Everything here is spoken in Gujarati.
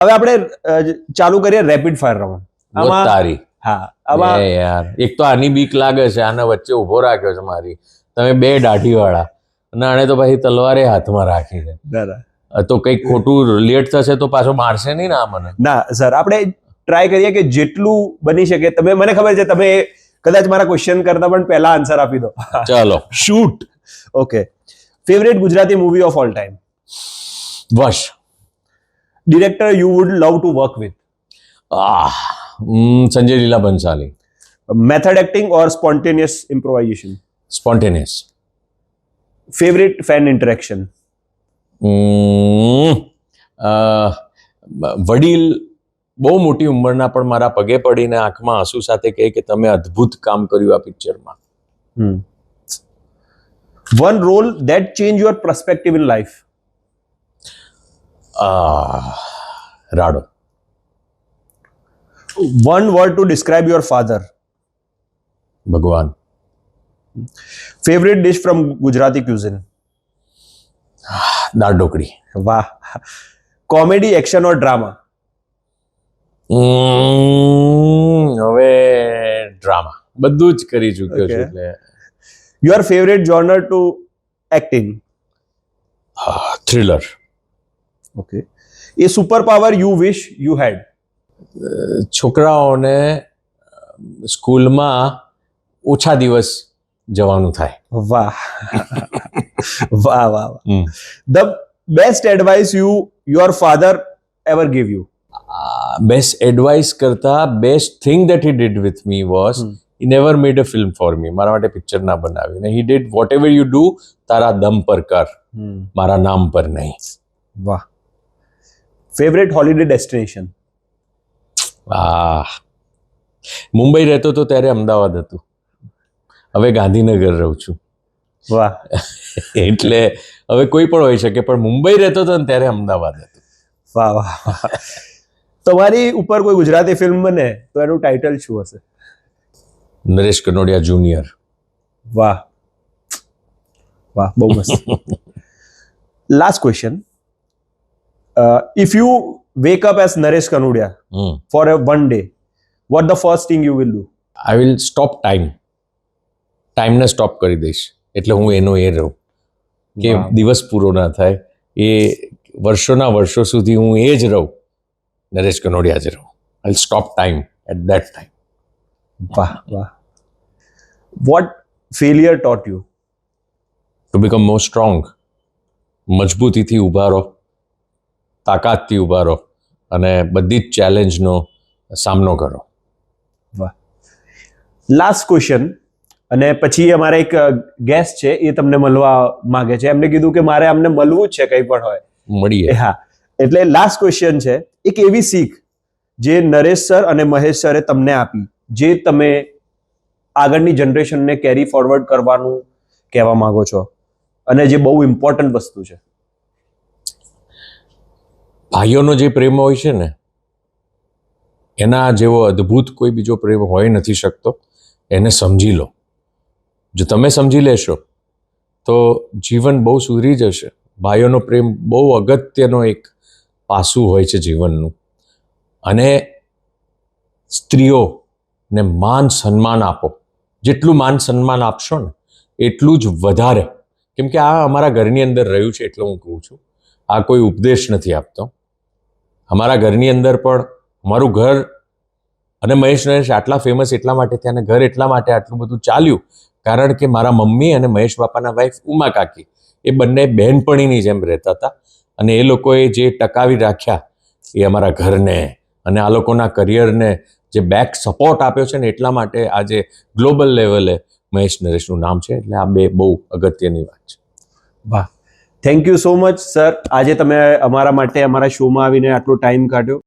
હવે આપણે ચાલુ કરીએ રેપિડ ફાયર રાઉન્ડ. તારી હા, આમાં યાર એક તો આની બીક લાગે છે, આને વચ્ચે ઉભો રાખ્યો છે મારી. તમે બે દાઢી વાળા અને આણે તો પછી તલવારે હાથમાં રાખી છે. તો કંઈક ખોટું લેટ થશે તો પાછો મારશે નહીં ને આ મને? ના સર, આપણે ટ્રાય કરીએ કે જેટલું બની શકે. તમે, મને ખબર છે તમે કદાચ મારા ક્વેશ્ચન કરતા પણ પહેલા આન્સર આપી દો. ચાલો shoot. Okay. Favourite Gujarati movie of all time? Vash. Director you would love to work with? Sanjay Leela Bhansali. Method acting or spontaneous improvisation? Spontaneous. Favourite fan interaction? વડીલ બહુ મોટી ઉંમરના પણ મારા પગે પડીને આંખમાં આંસુ સાથે કહે કે તમે અદ્ભુત કામ કર્યું આ પિક્ચરમાં. One role that change your perspective in life? Raado. One word to describe your father? ભગવાન. Favourite dish from Gujarati cuisine? દાળ ઢોકળી. વાહ. Comedy, action or drama? હવે ડ્રામા. બધું જ કરી ચૂક્યો છું એટલે. Your favourite genre to acting? Thriller. Okay. A super power you wish you had? છોકરાઓને સ્કૂલમાં ઓછા દિવસ જવાનું થાય. વાહ. વાહ વાહ વાહ. The best advice your father ever give you? Best advice કરતા best thing that he did with me was he never made a film for me. મારા માટે પિક્ચર ના બનાવ્યું. He did whatever you do તારા દમ પર કર, મારા નામ પર નહીં. વાહ. Favourite holiday destination? મુંબઈ રહેતો તો ત્યારે અમદાવાદ હતું, હવે ગાંધીનગર રહું છું. વાહ. એટલે હવે કોઈ પણ હોઈ શકે, પણ મુંબઈ રહેતો હતો ને ત્યારે અમદાવાદ હતું. વાહ વાહ. તમારી ઉપર કોઈ ગુજરાતી ફિલ્મ બને તો એનું ટાઇટલ શું હશે? નરેશ કનોડિયા જુનિયર. વાહ વાહ, બહુ મસ્ત. Last question. If you wake up as Naresh Kanodia for one day, what the first thing you will do? I will stop time. ટાઈમને સ્ટોપ કરી દઈશ, એટલે હું એનો એ રહું કે દિવસ પૂરો ના થાય. એ વર્ષોના વર્ષો સુધી હું એ જ રહું, નરેશ કનોડિયા જ રહું. I will stop time at that time. વાહ વાહ. What failure taught you? To become more strong. મજબૂતીથી ઊભા રહો, તાકાતથી ઊભા રહો અને બધી જ ચેલેન્જનો સામનો કરો. વાહ. લાસ્ટ ક્વેશ્ચન, અને પછી અમારા એક ગેસ્ટ છે, એ તમને મળવા માંગે છે. એમને કીધું કે મારે અમને મળવું જ છે, કંઈ પણ હોય મળીએ. હા, એટલે લાસ્ટ ક્વેશ્ચન છે, એક એવી શીખ જે નરેશ સર અને મહેશ સરે તમને આપી, જે તમે આગળની જનરેશનને કેરી ફોરવર્ડ કરવાનું કહેવા માંગો છો, અને જે બહુ ઇમ્પોર્ટન્ટ વસ્તુ છે. ભાઈઓનો જે પ્રેમ હોય છે ને, એના જેવો અદ્ભુત કોઈ બીજો પ્રેમ હોઈ નથી શકતો. એને સમજી લો. જો તમે સમજી લેશો તો જીવન બહુ સુધરી જશે. ભાઈઓનો પ્રેમ બહુ અગત્યનો એક પાસું હોય છે જીવનનું. અને સ્ત્રીઓને માન સન્માન આપો. જેટલું માન સન્માન આપશો ને એટલું જ વધારે. કેમ કે આ અમારા ઘરની અંદર રહ્યું છે, એટલે હું કહું છું. આ કોઈ ઉપદેશ નથી આપતો. અમારા ઘરની અંદર પણ અમારું ઘર અને મહેશ નરેશ આટલા ફેમસ એટલા માટે થયા, અને ઘર એટલા માટે આટલું બધું ચાલ્યું કારણ કે મારા મમ્મી અને મહેશ બાપાના વાઈફ ઉમા કાકી એ બંને બહેનપણીની જેમ રહેતા હતા. અને એ લોકોએ જે ટકાવી રાખ્યા એ અમારા ઘરને અને આ લોકોના કરિયરને જે બેક સપોર્ટ આપ્યો છે ને, એટલા માટે આજે ગ્લોબલ લેવલે મહેશ નરેશનું નામ છે. એટલે આ બે બહુ અગત્યની વાત છે. વાહ. Thank you so much sir. આજે તમે અમારા માટે અમારા શોમાં આવીને આટલો ટાઈમ કાઢ્યો.